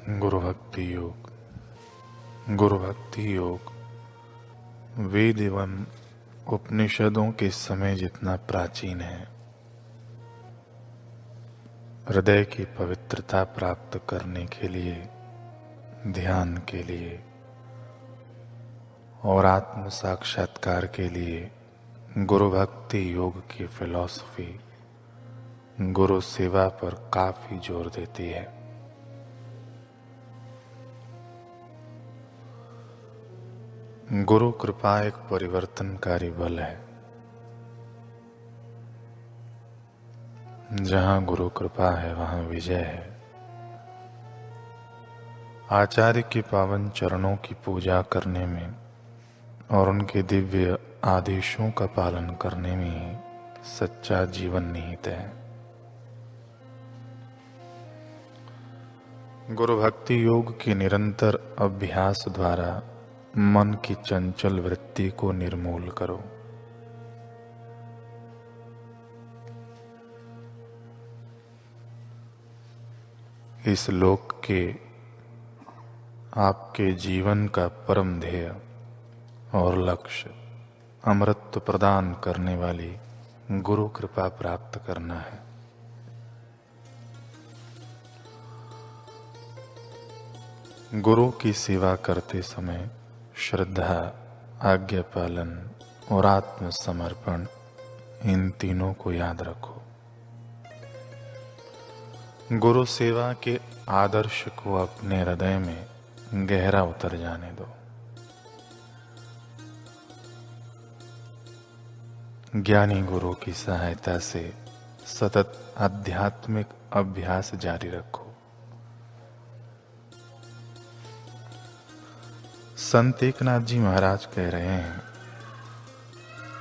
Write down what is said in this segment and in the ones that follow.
गुरु भक्ति योग। गुरु भक्ति योग वेद एवं उपनिषदों के समय जितना प्राचीन है, हृदय की पवित्रता प्राप्त करने के लिए, ध्यान के लिए और आत्म साक्षात्कार के लिए गुरु भक्ति योग की फिलॉसफी गुरु सेवा पर काफी जोर देती है। गुरु कृपा एक परिवर्तनकारी बल है। जहां गुरु कृपा है वहां विजय है। आचार्य के पावन चरणों की पूजा करने में और उनके दिव्य आदेशों का पालन करने में ही सच्चा जीवन निहित है। गुरु भक्ति योग के निरंतर अभ्यास द्वारा मन की चंचल वृत्ति को निर्मूल करो। इस लोक के आपके जीवन का परम ध्येय और लक्ष्य अमृत प्रदान करने वाली गुरु कृपा प्राप्त करना है। गुरु की सेवा करते समय श्रद्धा, आज्ञा पालन और आत्मसमर्पण, इन तीनों को याद रखो। गुरु सेवा के आदर्श को अपने हृदय में गहरा उतर जाने दो। ज्ञानी गुरु की सहायता से सतत आध्यात्मिक अभ्यास जारी रखो। संत एकनाथ जी महाराज कह रहे हैं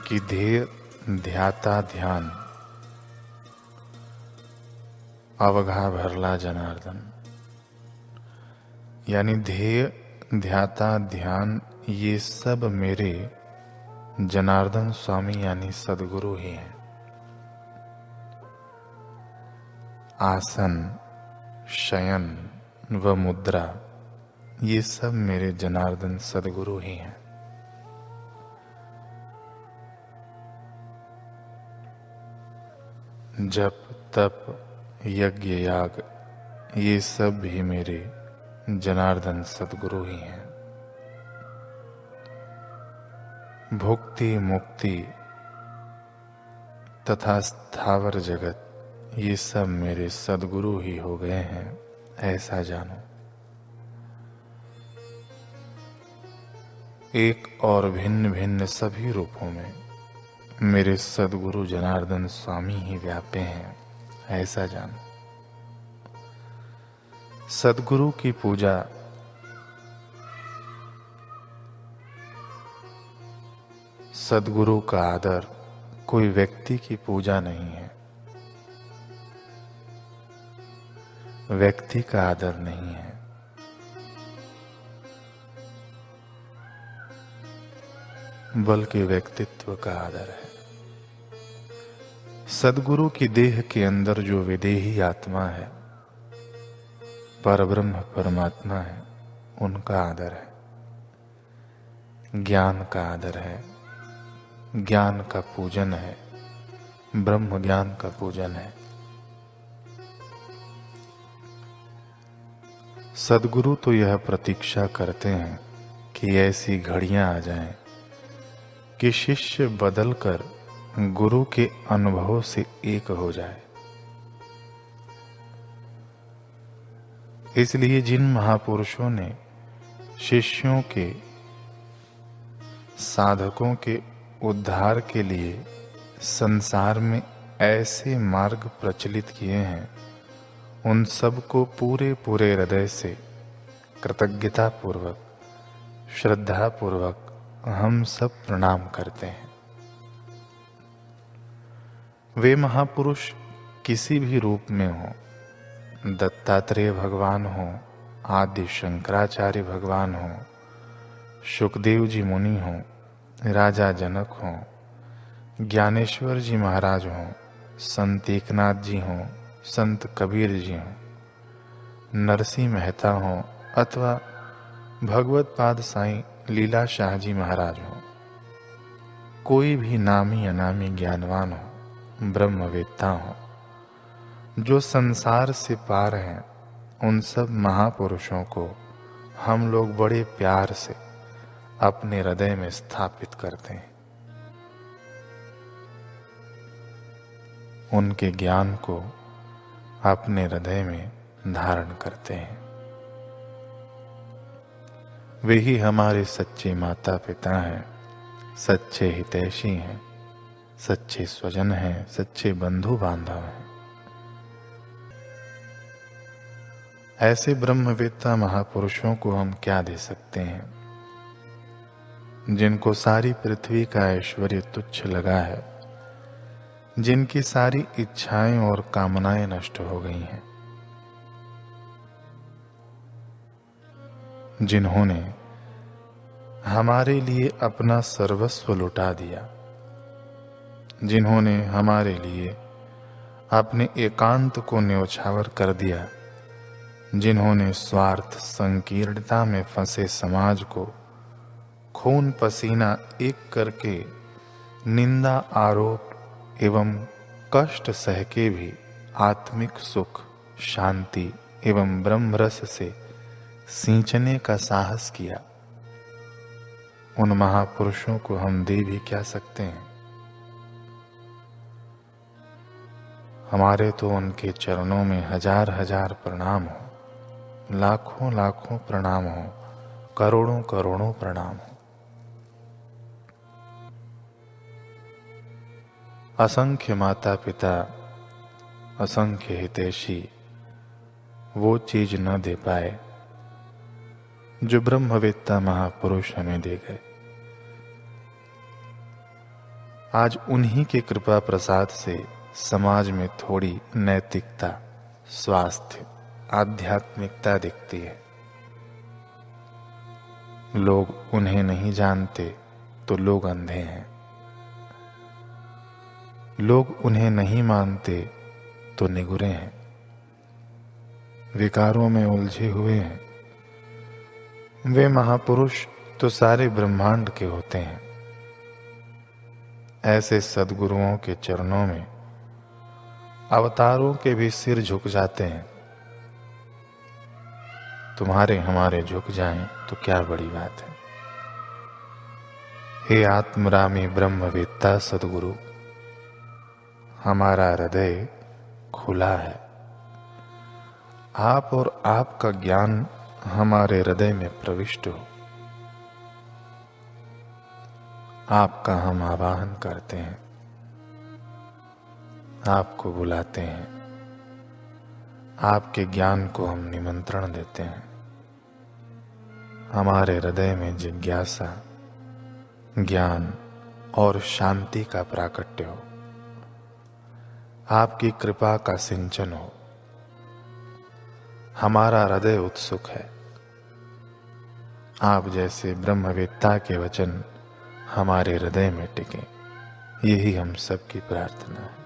कि ध्येय ध्याता ध्यान अवघा भरला जनार्दन, यानी ध्येय ध्याता ध्यान ये सब मेरे जनार्दन स्वामी यानी सदगुरु ही हैं। आसन, शयन व मुद्रा ये सब मेरे जनार्दन सदगुरु ही हैं। जप, तप, यज्ञ, याग ये सब भी मेरे जनार्दन सदगुरु ही हैं। भुक्ति, मुक्ति तथा स्थावर जगत ये सब मेरे सदगुरु ही हो गए हैं, ऐसा जानो। एक और भिन्न भिन्न सभी रूपों में मेरे सदगुरु जनार्दन स्वामी ही व्यापे हैं, ऐसा जानो। सदगुरु की पूजा सदगुरु का आदर कोई व्यक्ति की पूजा नहीं है, व्यक्ति का आदर नहीं है, बल्कि व्यक्तित्व का आदर है। सदगुरु की देह के अंदर जो विदेही आत्मा है, परब्रह्म परमात्मा है, उनका आदर है। ज्ञान का आदर है, ज्ञान का पूजन है, ब्रह्म ज्ञान का पूजन है। सदगुरु तो यह प्रतीक्षा करते हैं कि ऐसी घड़ियां आ जाएं कि शिष्य बदलकर गुरु के अनुभव से एक हो जाए। इसलिए जिन महापुरुषों ने शिष्यों के, साधकों के उद्धार के लिए संसार में ऐसे मार्ग प्रचलित किए हैं, उन सबको पूरे पूरे हृदय से कृतज्ञता पूर्वक, श्रद्धा पूर्वक हम सब प्रणाम करते हैं। वे महापुरुष किसी भी रूप में हो, दत्तात्रेय भगवान हो, आदि शंकराचार्य भगवान हो, सुखदेव जी मुनि हो, राजा जनक हो, ज्ञानेश्वर जी महाराज हो, संत एकनाथ जी हो, संत कबीर जी हो, नरसिंह मेहता हों अथवा भगवत पाद साईं लीला शाह जी महाराज हों, कोई भी नामी अनामी ज्ञानवान हो, ब्रह्मवेत्ता हो, जो संसार से पार हैं, उन सब महापुरुषों को हम लोग बड़े प्यार से अपने हृदय में स्थापित करते हैं। उनके ज्ञान को अपने हृदय में धारण करते हैं। वे ही हमारे सच्चे माता पिता हैं, सच्चे हितैषी हैं, सच्चे स्वजन हैं, सच्चे बंधु बांधव हैं। ऐसे ब्रह्मवेत्ता महापुरुषों को हम क्या दे सकते हैं, जिनको सारी पृथ्वी का ऐश्वर्य तुच्छ लगा है, जिनकी सारी इच्छाएं और कामनाएं नष्ट हो गई हैं, जिन्होंने हमारे लिए अपना सर्वस्व लुटा दिया, जिन्होंने हमारे लिए अपने एकांत को न्योछावर कर दिया, जिन्होंने स्वार्थ संकीर्णता में फंसे समाज को खून पसीना एक करके निंदा आरोप एवं कष्ट सह के भी आत्मिक सुख, शांति एवं ब्रह्म रस से सींचने का साहस किया, उन महापुरुषों को हम दे भी क्या सकते हैं। हमारे तो उनके चरणों में हजार हजार प्रणाम हो, लाखों लाखों प्रणाम हो, करोड़ों करोड़ों प्रणाम हो। असंख्य माता पिता, असंख्य हितैषी वो चीज न दे पाए जो ब्रह्मवेत्ता महापुरुष हमें दे गए। आज उन्हीं के कृपा प्रसाद से समाज में थोड़ी नैतिकता, स्वास्थ्य, आध्यात्मिकता दिखती है। लोग उन्हें नहीं जानते तो लोग अंधे हैं, लोग उन्हें नहीं मानते तो निगुरे हैं, विकारों में उलझे हुए हैं। वे महापुरुष तो सारे ब्रह्मांड के होते हैं। ऐसे सद्गुरुओं के चरणों में अवतारों के भी सिर झुक जाते हैं। तुम्हारे हमारे झुक जाएं तो क्या बड़ी बात है। हे आत्मरामी ब्रह्मवेत्ता सद्गुरु, हमारा हृदय खुला है। आप और आपका ज्ञान हमारे हृदय में प्रविष्ट हो। आपका हम आवाहन करते हैं, आपको बुलाते हैं, आपके ज्ञान को हम निमंत्रण देते हैं। हमारे हृदय में जिज्ञासा, ज्ञान और शांति का प्राकट्य हो, आपकी कृपा का सिंचन हो। हमारा हृदय उत्सुक है। आप जैसे ब्रह्मवेत्ता के वचन हमारे हृदय में टिके, यही हम सबकी प्रार्थना है।